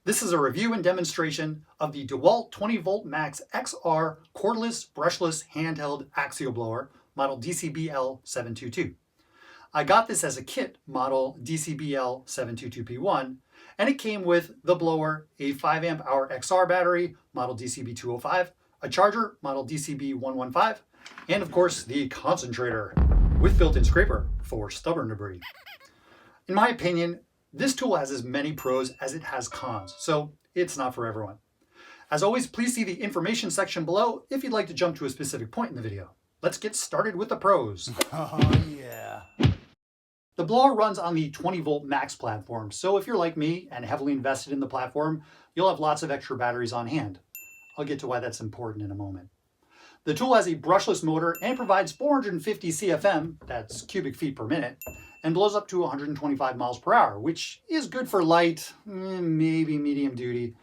This is a review and demonstration of the DEWALT 20V Max XR cordless, brushless, handheld axial blower, model DCBL722. I got this as a kit, model DCBL722P1, and it came with the blower, a 5 amp hour XR battery, model DCB205, a charger, model DCB115, and of course the concentrator with built-in scraper for stubborn debris. In my opinion, this tool has as many pros as it has cons, so it's not for everyone. As always, please see the information section below if you'd like to jump to a specific point in the video. Let's get started with the pros. Oh yeah. The blower runs on the 20V Max platform, so if you're like me and heavily invested in the platform, you'll have lots of extra batteries on hand. I'll get to why that's important in a moment. The tool has a brushless motor and provides 450 CFM, that's cubic feet per minute, and blows up to 125 miles per hour, which is good for light, maybe medium duty.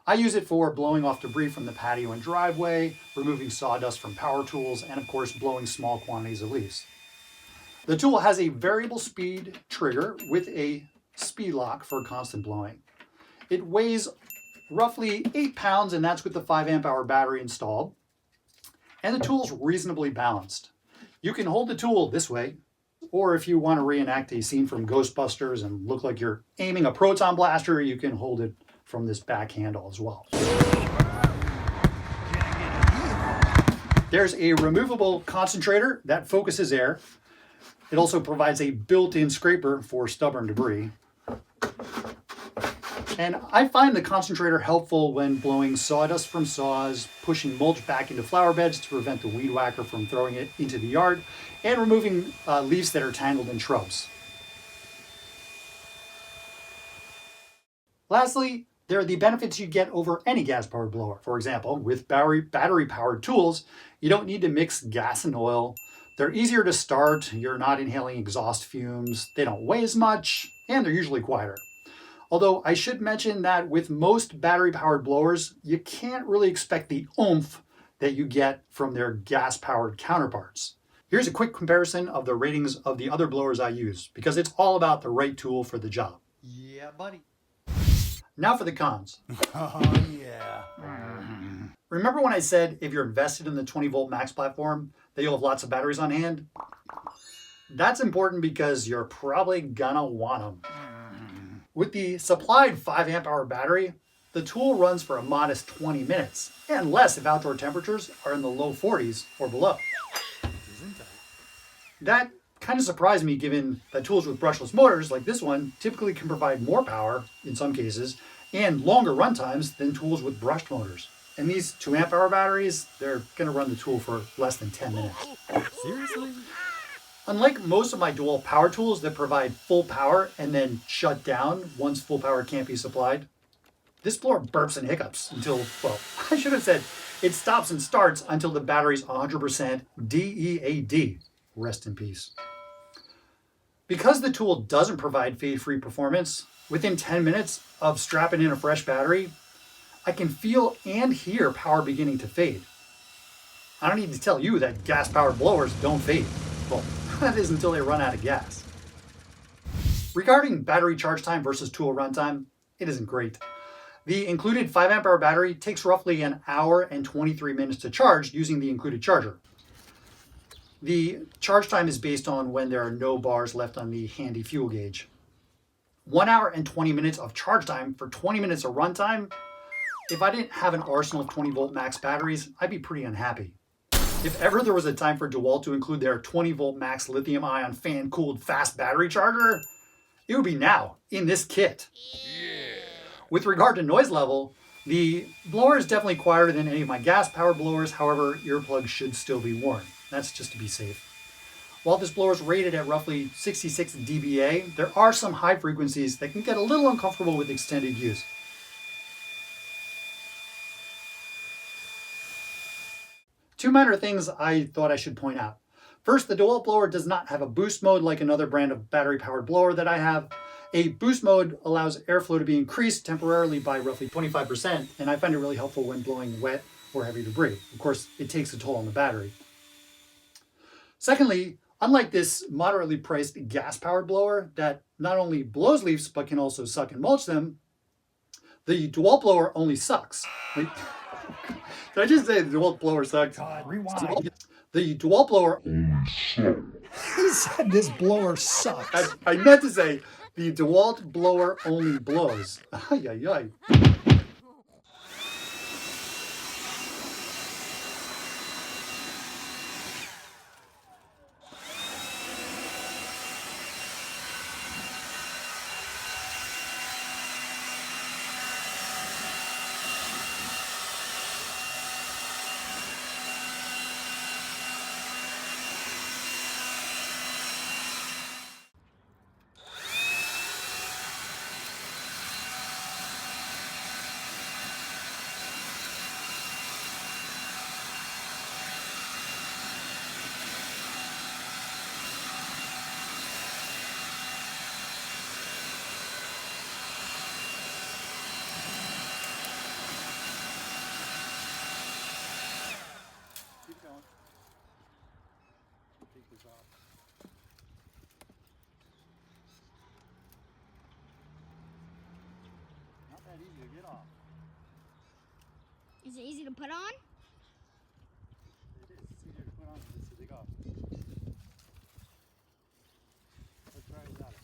I use it for blowing off debris from the patio and driveway, removing sawdust from power tools, and of course blowing small quantities of leaves. The tool has a variable speed trigger with a speed lock for constant blowing. It weighs roughly 8 pounds, and that's with the 5 amp hour battery installed. And the tool's reasonably balanced. You can hold the tool this way, or if you want to reenact a scene from Ghostbusters and look like you're aiming a proton blaster, you can hold it from this back handle as well. There's a removable concentrator that focuses air. It also provides a built-in scraper for stubborn debris. And I find the concentrator helpful when blowing sawdust from saws, pushing mulch back into flower beds to prevent the weed whacker from throwing it into the yard, and removing leaves that are tangled in shrubs. Lastly, there are the benefits you get over any gas-powered blower. For example, with battery-powered tools, you don't need to mix gas and oil. They're easier to start, you're not inhaling exhaust fumes, they don't weigh as much, and they're usually quieter. Although I should mention that with most battery-powered blowers, you can't really expect the oomph that you get from their gas-powered counterparts. Here's a quick comparison of the ratings of the other blowers I use, because it's all about the right tool for the job. Yeah, buddy. Now for the cons. Oh yeah. Remember when I said if you're invested in the 20V Max platform, that you'll have lots of batteries on hand? That's important because you're probably gonna want them. With the supplied 5 amp hour battery, the tool runs for a modest 20 minutes, and less if outdoor temperatures are in the low 40s or below. That kind of surprised me given that tools with brushless motors like this one typically can provide more power, in some cases, and longer run times than tools with brushed motors. And these 2 amp hour batteries, they're going to run the tool for less than 10 minutes. Seriously? Unlike most of my dual power tools that provide full power and then shut down once full power can't be supplied, this blower burps and hiccups until, well, I should have said it stops and starts until the battery's 100% DEAD. Rest in peace. Because the tool doesn't provide fade-free performance, within 10 minutes of strapping in a fresh battery, I can feel and hear power beginning to fade. I don't need to tell you that gas-powered blowers don't fade. Well, that is until they run out of gas. Regarding battery charge time versus tool runtime, it isn't great. The included 5 amp hour battery takes roughly an hour and 23 minutes to charge using the included charger. The charge time is based on when there are no bars left on the handy fuel gauge. 1 hour and 20 minutes of charge time for 20 minutes of runtime. If I didn't have an arsenal of 20V Max batteries, I'd be pretty unhappy. If ever there was a time for DEWALT to include their 20V Max lithium-ion fan-cooled fast battery charger, it would be now, in this kit. Yeah. With regard to noise level, the blower is definitely quieter than any of my gas-powered blowers, however, earplugs should still be worn. That's just to be safe. While this blower is rated at roughly 66 dBA, there are some high frequencies that can get a little uncomfortable with extended use. Two minor things I thought I should point out. First, the DEWALT blower does not have a boost mode like another brand of battery-powered blower that I have. A boost mode allows airflow to be increased temporarily by roughly 25%, and I find it really helpful when blowing wet or heavy debris. Of course, it takes a toll on the battery. Secondly, unlike this moderately priced gas-powered blower that not only blows leaves but can also suck and mulch them, The DEWALT blower only sucks. Wait, did I just say the DEWALT blower sucks? God, rewind. The DEWALT blower. He said this blower sucks. I meant to say the DEWALT blower only blows. Ay, ay, ay. Keep going. Take this off. Not that easy to get off. Is it easy to put on? It is. It's easier to put on than it is to take off. Let's try it without it.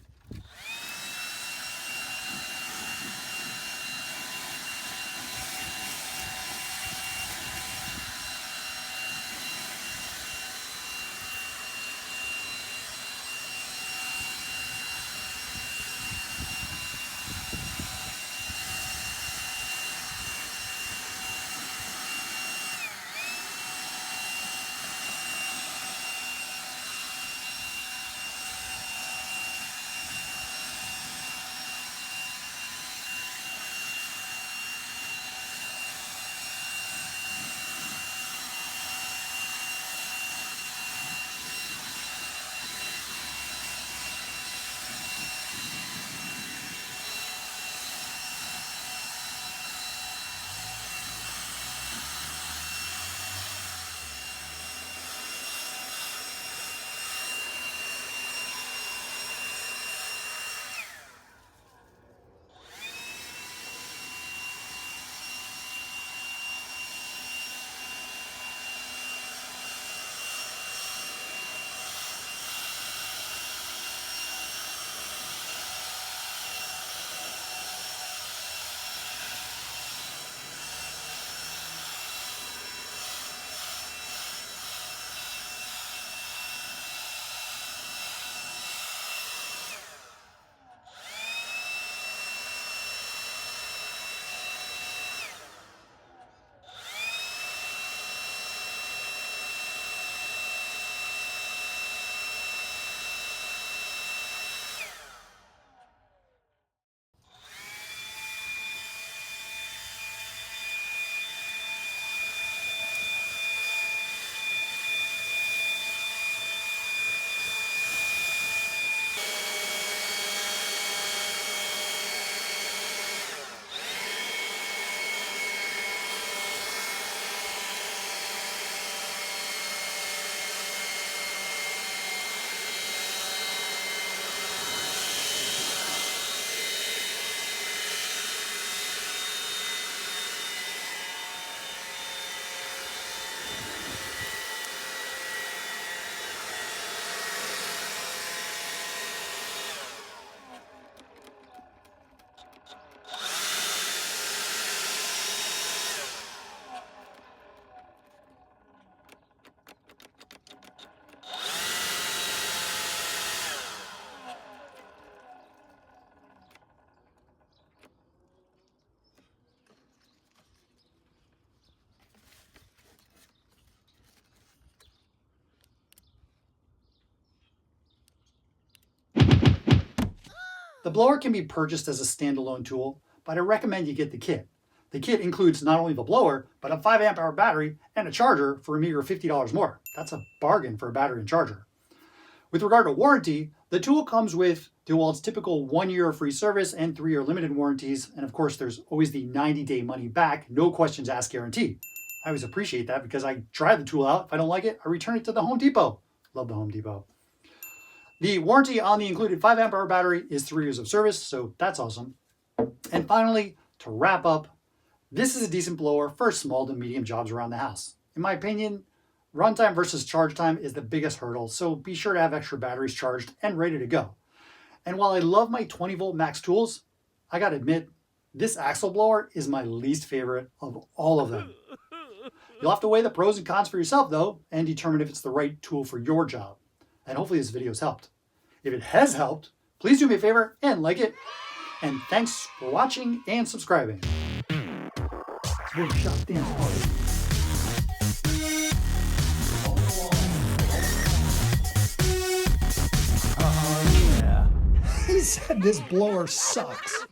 The blower can be purchased as a standalone tool, but I recommend you get the kit. The kit includes not only the blower, but a 5 amp hour battery and a charger for a meager $50 more. That's a bargain for a battery and charger. With regard to warranty, the tool comes with DEWALT's typical 1 year free service and 3-year limited warranties. And of course, there's always the 90-day money back, no questions asked guarantee. I always appreciate that because I try the tool out. If I don't like it, I return it to the Home Depot. Love the Home Depot. The warranty on the included 5 amp hour battery is 3 years of service, so that's awesome. And finally, To wrap up, this is a decent blower for small to medium jobs around the house. In my opinion, runtime versus charge time is the biggest hurdle, so be sure to have extra batteries charged and ready to go. And while I love my 20 volt max tools, I gotta admit, this axle blower is my least favorite of all of them. You'll have to weigh the pros and cons for yourself though, and determine if it's the right tool for your job. And hopefully this video's helped. If it has helped, please do me a favor and like it. And thanks for watching and subscribing. We're shut down. He said this blower sucks.